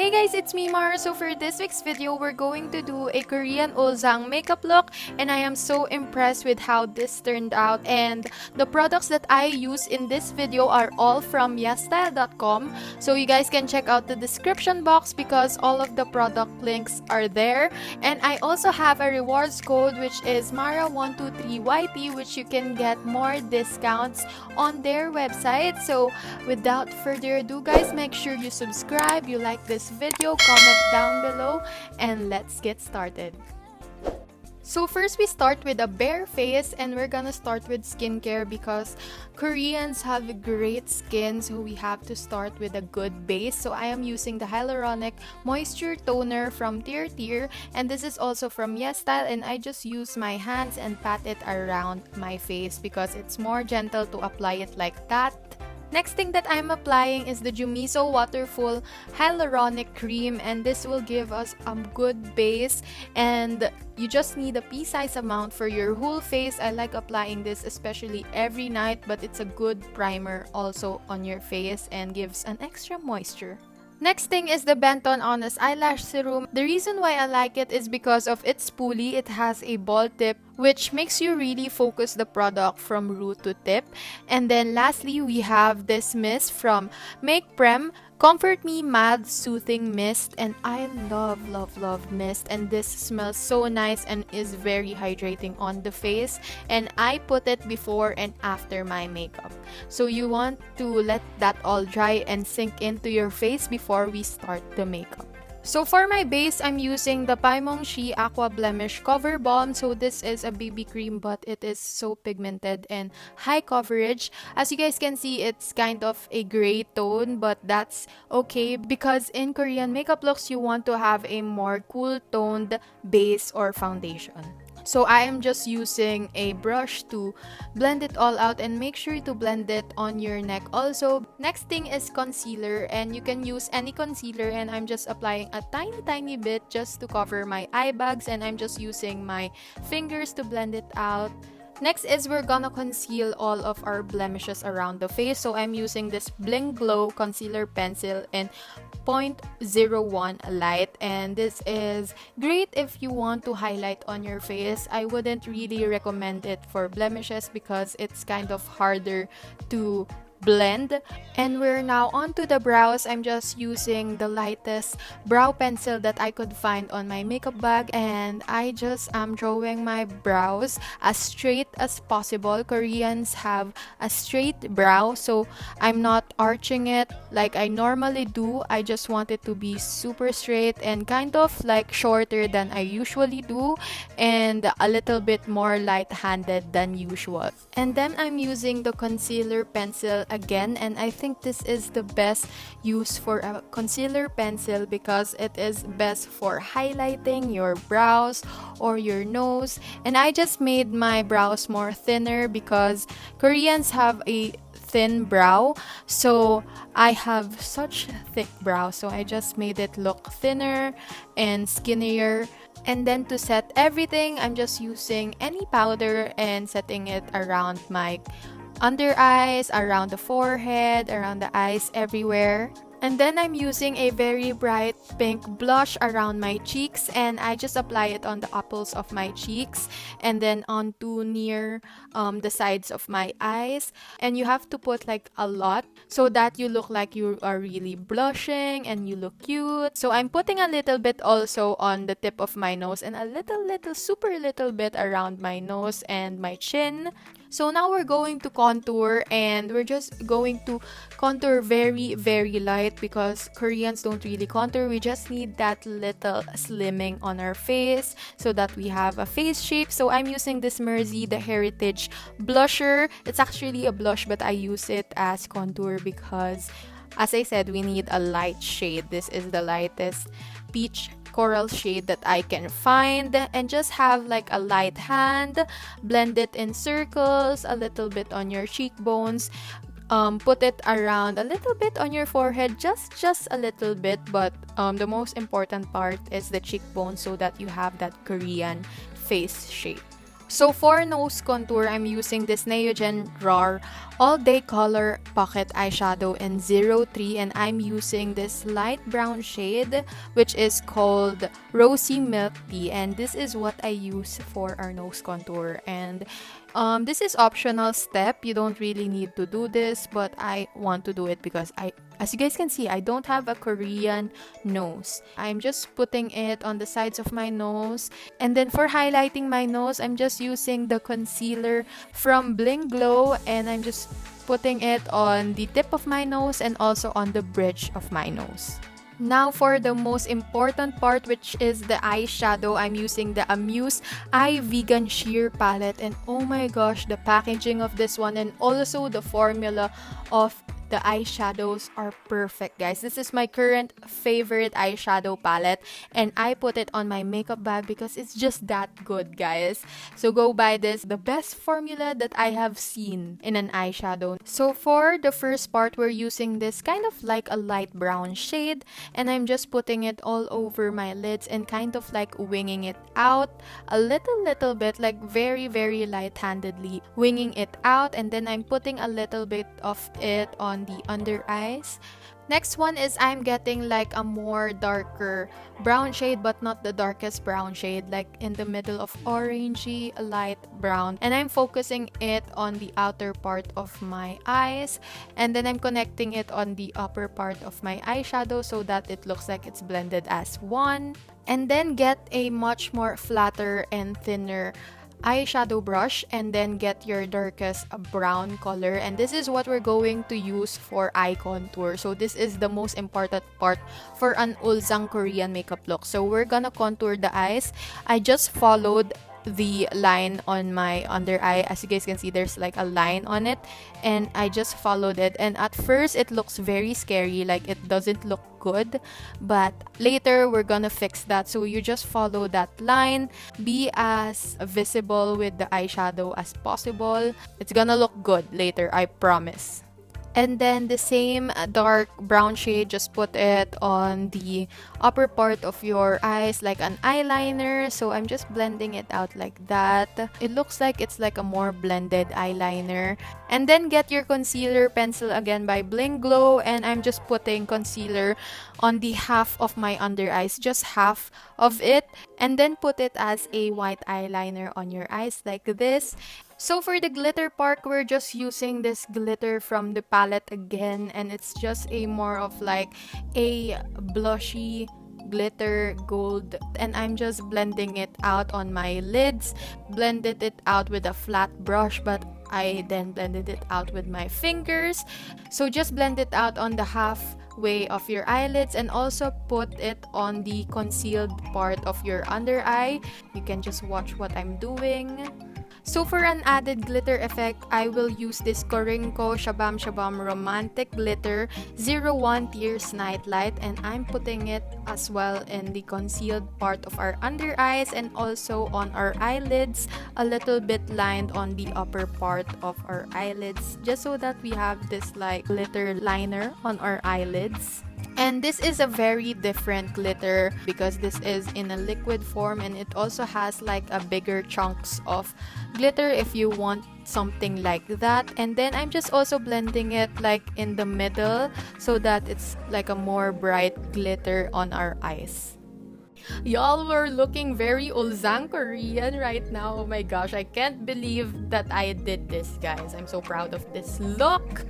Hey guys, it's me Mara. So for this week's video, we're going to do a Korean Ulzzang makeup look, and I am so impressed with how this turned out. And the products that I use in this video are all from Yesstyle.com, so you guys can check out the description box because all of the product links are there. And I also have a rewards code which is Mara123YT, which you can get more discounts on their website. So without further ado guys, make sure you subscribe, you like this video, comment down below, and let's get started. So first we start with a bare face, and we're gonna start with skincare because Koreans have great skin, so we have to start with a good base. So I am using the Hyaluronic Moisture Toner from Tier, and this is also from Yesstyle, and I just use my hands and pat it around my face because it's more gentle to apply it like that. Next thing that I'm applying is the Jumiso Waterful Hyaluronic Cream, and this will give us a good base, and you just need a pea-sized amount for your whole face. I like applying this especially every night, but it's a good primer also on your face and gives an extra moisture. Next thing is the Benton Honest Eyelash Serum. The reason why I like it is because of its spoolie. It has a ball tip which makes you really focus the product from root to tip. And then lastly, we have this mist from Make Prem, Comfort Me Matte Soothing Mist, and I love mist, and this smells so nice and is very hydrating on the face, and I put it before and after my makeup. So you want to let that all dry and sink into your face before we start the makeup. So for my base, I'm using the Paimongshi Aqua Blemish Cover Balm. So this is a BB cream, but it is so pigmented and high coverage. As you guys can see, it's kind of a gray tone, but that's okay because in Korean makeup looks, you want to have a more cool toned base or foundation. So I am just using a brush to blend it all out, and make sure to blend it on your neck also. Next thing is concealer, and you can use any concealer, and I'm just applying a tiny bit just to cover my eye bags, and I'm just using my fingers to blend it out. Next is we're gonna conceal all of our blemishes around the face. So I'm using this Bling Glow Concealer Pencil in 0.01 light, and this is great if you want to highlight on your face. I wouldn't really recommend it for blemishes because it's kind of harder to blend. And we're now on to the brows. I'm just using the lightest brow pencil that I could find on my makeup bag, and I just am drawing my brows as straight as possible. Koreans have a straight brow, so I'm not arching it like I normally do. I just want it to be super straight and kind of like shorter than I usually do, and a little bit more light-handed than usual. And then I'm using the concealer pencil again, and I think this is the best use for a concealer pencil because it is best for highlighting your brows or your nose. And I just made my brows more thinner because Koreans have a thin brow, so I have such thick brows, so I just made it look thinner and skinnier. And then to set everything, I'm just using any powder and setting it around my under eyes, around the forehead, around the eyes, everywhere. And then I'm using a very bright pink blush around my cheeks, and I just apply it on the apples of my cheeks and then onto near the sides of my eyes. And you have to put like a lot so that you look like you are really blushing and you look cute. So I'm putting a little bit also on the tip of my nose and a little super little bit around my nose and my chin. So now we're going to contour, and we're just going to contour very light because Koreans don't really contour. We just need that little slimming on our face so that we have a face shape. So I'm using this Mersey, the Heritage Blusher. It's actually a blush, but I use it as contour because, as I said, we need a light shade. This is the lightest peach coral shade that I can find, and just have like a light hand, blend it in circles, a little bit on your cheekbones, put it around a little bit on your forehead, just a little bit, but the most important part is the cheekbone so that you have that Korean face shape. So for nose contour, I'm using this Neogen RAR All Day Color Pocket Eyeshadow in 03, and I'm using this light brown shade which is called Rosy Milk Tea, and this is what I use for our nose contour. And this is optional step. You don't really need to do this, but I want to do it because as you guys can see, I don't have a Korean nose. I'm just putting it on the sides of my nose. And then for highlighting my nose, I'm just using the concealer from Bling Glow, and I'm just putting it on the tip of my nose and also on the bridge of my nose. Now for the most important part, which is the eyeshadow, I'm using the Amuse Eye Vegan Sheer Palette, and oh my gosh, the packaging of this one and also the formula of the eyeshadows are perfect, guys. This is my current favorite eyeshadow palette, and I put it on my makeup bag because it's just that good, guys. So go buy this, the best formula that I have seen in an eyeshadow. So for the first part, we're using this kind of like a light brown shade, and I'm just putting it all over my lids and kind of like winging it out a little bit, like very light-handedly winging it out, and then I'm putting a little bit of it on the under eyes. Next one is I'm getting like a more darker brown shade, but not the darkest brown shade, like in the middle of orangey light brown, and I'm focusing it on the outer part of my eyes, and then I'm connecting it on the upper part of my eyeshadow so that it looks like it's blended as one. And then get a much more flatter and thinner eyeshadow brush, and then get your darkest brown color, and this is what we're going to use for eye contour. So this is the most important part for an Ulzzang Korean makeup look. So we're gonna contour the eyes. I just followed the line on my under eye. As you guys can see, there's like a line on it, and I just followed it, and at first it looks very scary, like it doesn't look good, but later we're gonna fix that. So you just follow that line, be as visible with the eyeshadow as possible. It's gonna look good later, I promise. And then the same dark brown shade, just put it on the upper part of your eyes like an eyeliner. So I'm just blending it out like that. It looks like it's like a more blended eyeliner. And then get your concealer pencil again by Bling Glow, and I'm just putting concealer on the half of my under eyes, just half of it, and then put it as a white eyeliner on your eyes like this. So for the glitter part, we're just using this glitter from the palette again, and it's just a more of like a blushy glitter gold, and I'm just blending it out on my lids. Blended it out with a flat brush, but I then blended it out with my fingers. So just blend it out on the halfway of your eyelids, and also put it on the concealed part of your under eye. You can just watch what I'm doing. So for an added glitter effect, I will use this Korinko Shabam Shabam Romantic Glitter 01 Tears Nightlight, and I'm putting it as well in the concealed part of our under eyes and also on our eyelids, a little bit lined on the upper part of our eyelids, just so that we have this like glitter liner on our eyelids. And this is a very different glitter because this is in a liquid form, and it also has like a bigger chunks of glitter if you want something like that. And then I'm just also blending it like in the middle so that it's like a more bright glitter on our eyes. Y'all were looking very Ulzzang Korean right now. Oh my gosh, I can't believe that I did this, guys. I'm so proud of this look.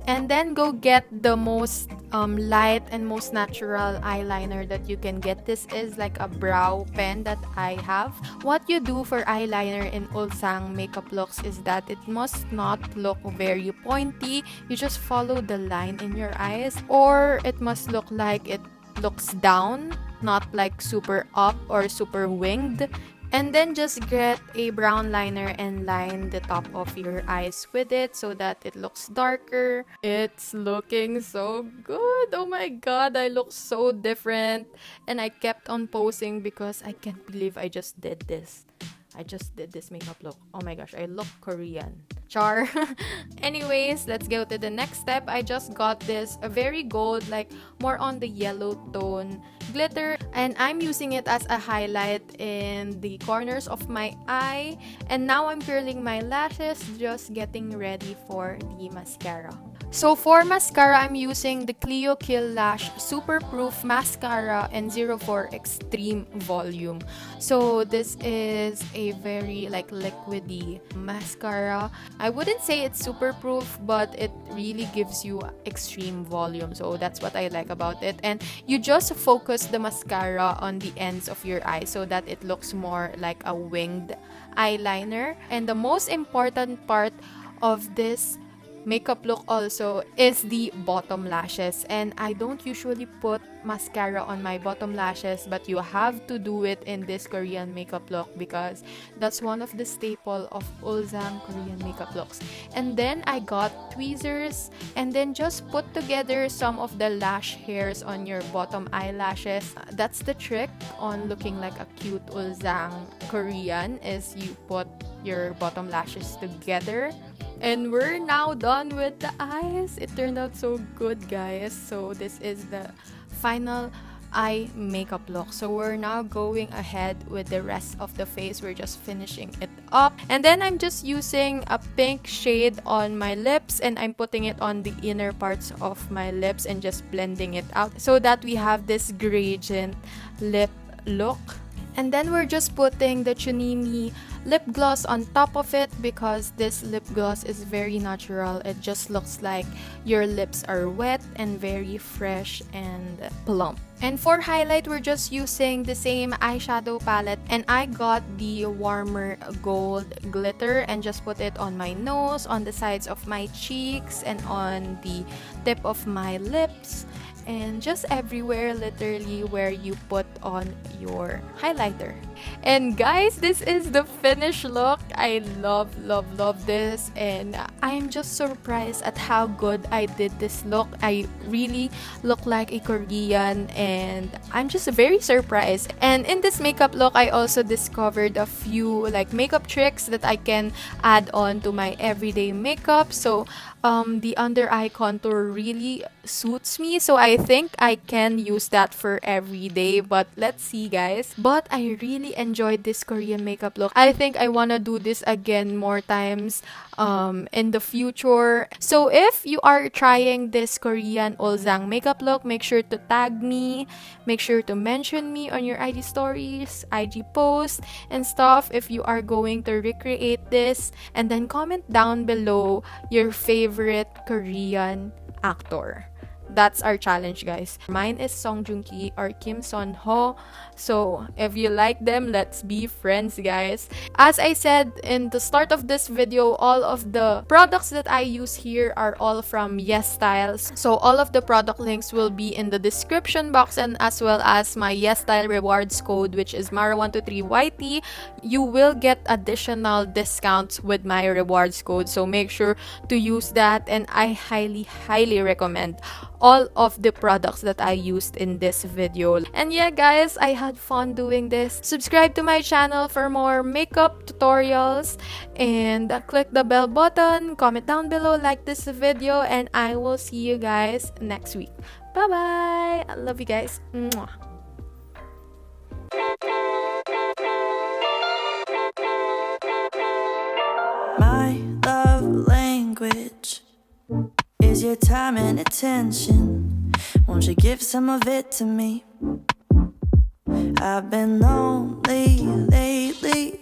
And then go get the most light and most natural eyeliner that you can get. This is like a brow pen that I have. What you do for eyeliner in Ulzzang makeup looks is that it must not look very pointy. You just follow the line in your eyes, or it must look like it looks down, not like super up or super winged. And then just get a brown liner and line the top of your eyes with it so that it looks darker. It's looking so good. Oh my god, I look so different. And I kept on posing because I can't believe I just did this. I just did this makeup look. Oh my gosh, I look Korean. Char. Anyways, let's go to the next step. I just got this a very gold, like more on the yellow tone glitter, and I'm using it as a highlight in the corners of my eye. And now I'm curling my lashes, just getting ready for the mascara. So for mascara, I'm using the Clio Kill Lash Super Proof Mascara and 04 Extreme Volume. So this is a very like liquidy mascara. I wouldn't say it's super proof, but it really gives you extreme volume. So that's what I like about it. And you just focus the mascara on the ends of your eye so that it looks more like a winged eyeliner. And the most important part of this makeup look also is the bottom lashes, and I don't usually put mascara on my bottom lashes, but you have to do it in this Korean makeup look because that's one of the staple of Ulzzang Korean makeup looks. And then I got tweezers and then just put together some of the lash hairs on your bottom eyelashes. That's the trick on looking like a cute Ulzzang Korean, is you put your bottom lashes together. And we're now done with the eyes. It turned out so good, guys. So this is the final eye makeup look. So we're now going ahead with the rest of the face. We're just finishing it up. And then I'm just using a pink shade on my lips, and I'm putting it on the inner parts of my lips and just blending it out so that we have this gradient lip look. And then we're just putting the Chunimi lip gloss on top of it because this lip gloss is very natural. It just looks like your lips are wet and very fresh and plump. And for highlight, we're just using the same eyeshadow palette, and I got the warmer gold glitter and just put it on my nose, on the sides of my cheeks, and on the tip of my lips, and just everywhere, literally where you put on your highlighter. And guys, this is the finished look. I love this, and I'm just surprised at how good I did this look. I really look like a Korean, and I'm just very surprised. And in this makeup look, I also discovered a few like makeup tricks that I can add on to my everyday makeup. So the under eye contour really suits me, so I think I can use that for every day, but let's see, guys. But I really enjoyed this Korean makeup look. I think I want to do this again more times in the future. So if you are trying this Korean Ulzzang makeup look, make sure to tag me, make sure to mention me on your IG stories, IG posts and stuff if you are going to recreate this, and then comment down below your favorite Korean actor. That's our challenge, guys. Mine is Song Joong Ki or Kim Son Ho. So if you like them, let's be friends, guys. As I said in the start of this video, all of the products that I use here are all from Yesstyle. So all of the product links will be in the description box, and as well as my Yesstyle rewards code, which is mara123YT. You will get additional discounts with my rewards code. So make sure to use that, and I highly recommend all of the products that I used in this video. And yeah, guys, I had fun doing this. Subscribe to my channel for more makeup tutorials, and click the bell button, comment down below, like this video, and I will see you guys next week. Bye bye. I love you guys. Mwah. My love language is your time and attention. Won't you give some of it to me? I've been lonely lately,